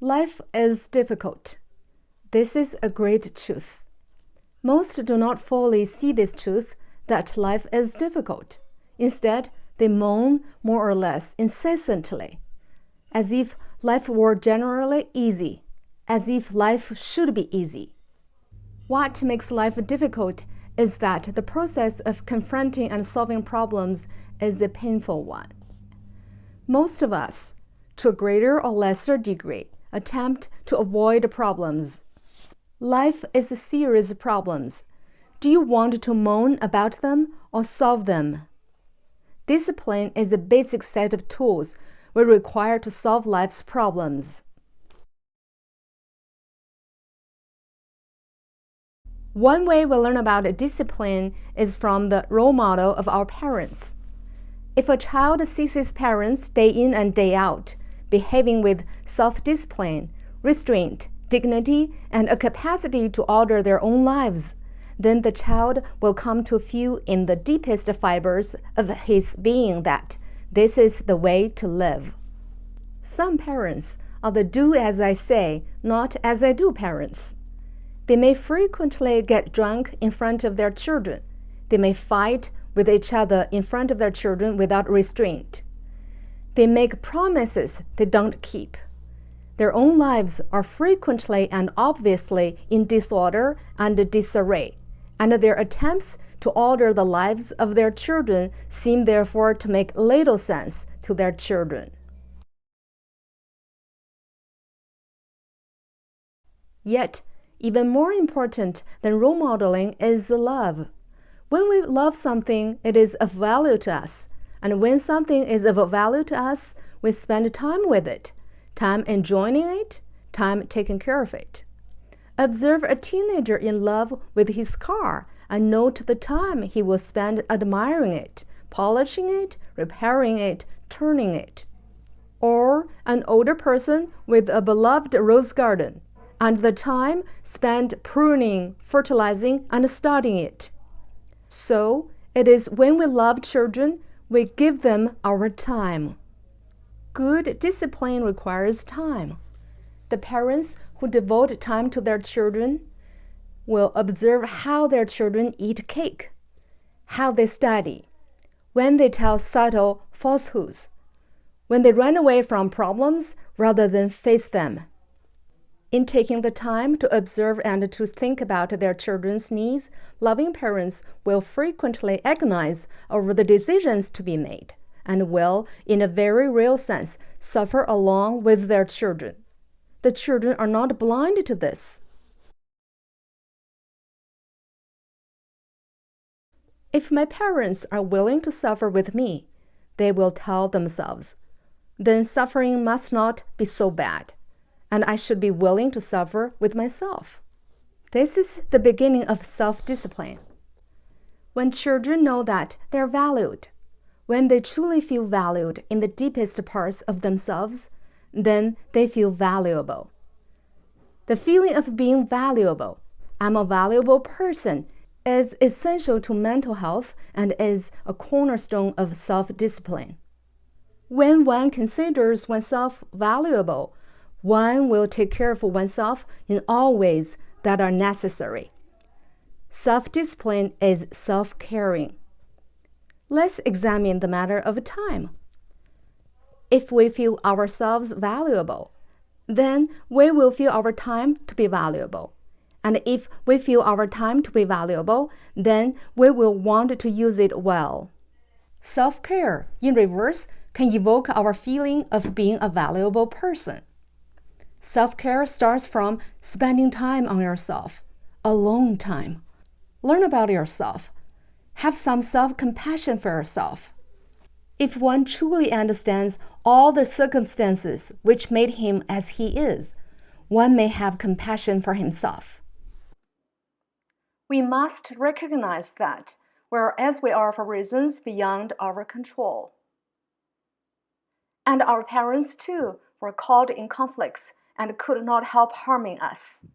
Life is difficult. This is a great truth. Most do not fully see this truth that life is difficult. Instead, they moan more or less incessantly, as if life were generally easy, as if life should be easy. What makes life difficult is that the process of confronting and solving problems is a painful one. Most of us, to a greater or lesser degree, attempt to avoid problems. Life is a series of problems. Do you want to moan about them or solve them? Discipline is a basic set of tools we require to solve life's problems. One way we learn about discipline is from the role model of our parents. If a child sees his parents day in and day out, behaving with self-discipline, restraint, dignity, and a capacity to order their own lives, then the child will come to feel in the deepest fibers of his being that this is the way to live. Some parents are the do as I say, not as I do parents. They may frequently get drunk in front of their children. They may fight with each other in front of their children without restraint. They make promises they don't keep. Their own lives are frequently and obviously in disorder and disarray, and their attempts to order the lives of their children seem therefore to make little sense to their children. Yet, even more important than role modeling is love. When we love something, it is of value to us, and when something is of value to us, we spend time with it. Time enjoying it, time taking care of it. Observe a teenager in love with his car and note the time he will spend admiring it, polishing it, repairing it, turning it. Or an older person with a beloved rose garden and the time spent pruning, fertilizing, and studying it. So, it is when we love children, we give them our time. Good discipline requires time. The parents who devote time to their children will observe how their children eat cake, how they study, when they tell subtle falsehoods, when they run away from problems rather than face them. In taking the time to observe and to think about their children's needs, loving parents will frequently agonize over the decisions to be made, and will, in a very real sense, suffer along with their children. The children are not blind to this. If my parents are willing to suffer with me, they will tell themselves, then suffering must not be so bad, and I should be willing to suffer with myself. This is the beginning of self-discipline. When children know that they are valued, when they truly feel valued in the deepest parts of themselves, then they feel valuable. The feeling of being valuable, I'm a valuable person, is essential to mental health and is a cornerstone of self-discipline. When one considers oneself valuable, one will take care of oneself in all ways that are necessary. Self-discipline is self-caring. Let's examine the matter of time. If we feel ourselves valuable, then we will feel our time to be valuable. And if we feel our time to be valuable, then we will want to use it well. Self-care, in reverse, can evoke our feeling of being a valuable person. Self-care starts from spending time on yourself, alone time. Learn about yourself. Have some self-compassion for yourself. If one truly understands all the circumstances which made him as he is, one may have compassion for himself. We must recognize that, whereas we are for reasons beyond our control. And our parents, too, were caught in conflicts and could not help harming us.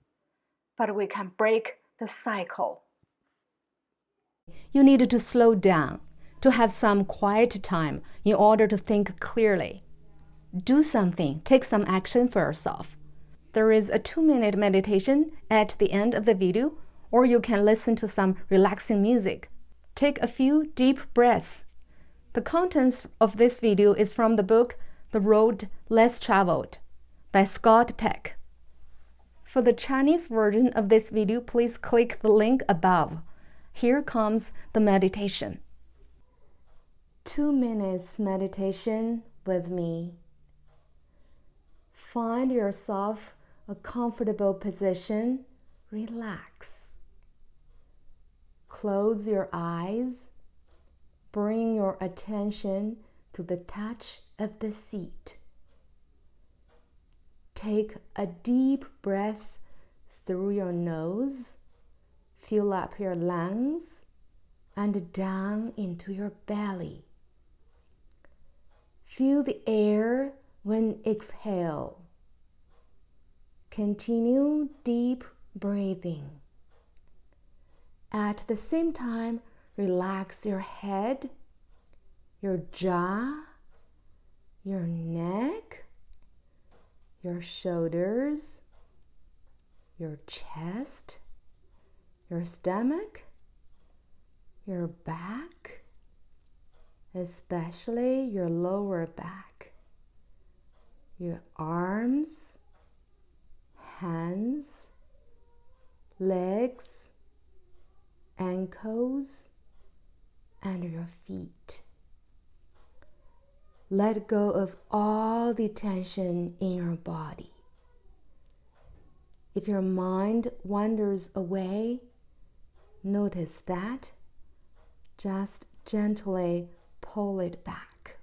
But we can break the cycle. You need to slow down, to have some quiet time in order to think clearly. Do something, take some action for yourself. There is a 2-minute meditation at the end of the video, or you can listen to some relaxing music. Take a few deep breaths. The contents of this video is from the book The Road Less Traveled by Peck. For the Chinese version of this video, please click the link above. Here comes the meditation. 2 minutes meditation with me. Find yourself a comfortable position. Relax. Close your eyes. Bring your attention to the touch of the seat. Take a deep breath through your nose. Fill up your lungs and down into your belly. Feel the air when exhale. Continue deep breathing. At the same time, relax your head, your jaw, your neck, your shoulders, your chest, your stomach, your back, especially your lower back, your arms, hands, legs, ankles, and your feet. Let go of all the tension in your body. If your mind wanders away, notice that. Just gently pull it back.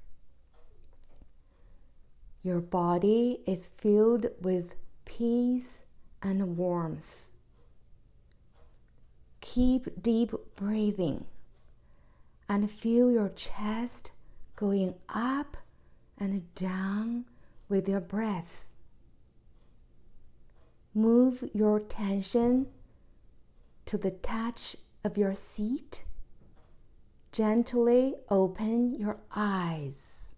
Your body is filled with peace and warmth. Keep deep breathing and feel your chest going up and down with your breath. Move your attention to the touch of your seat. Gently open your eyes.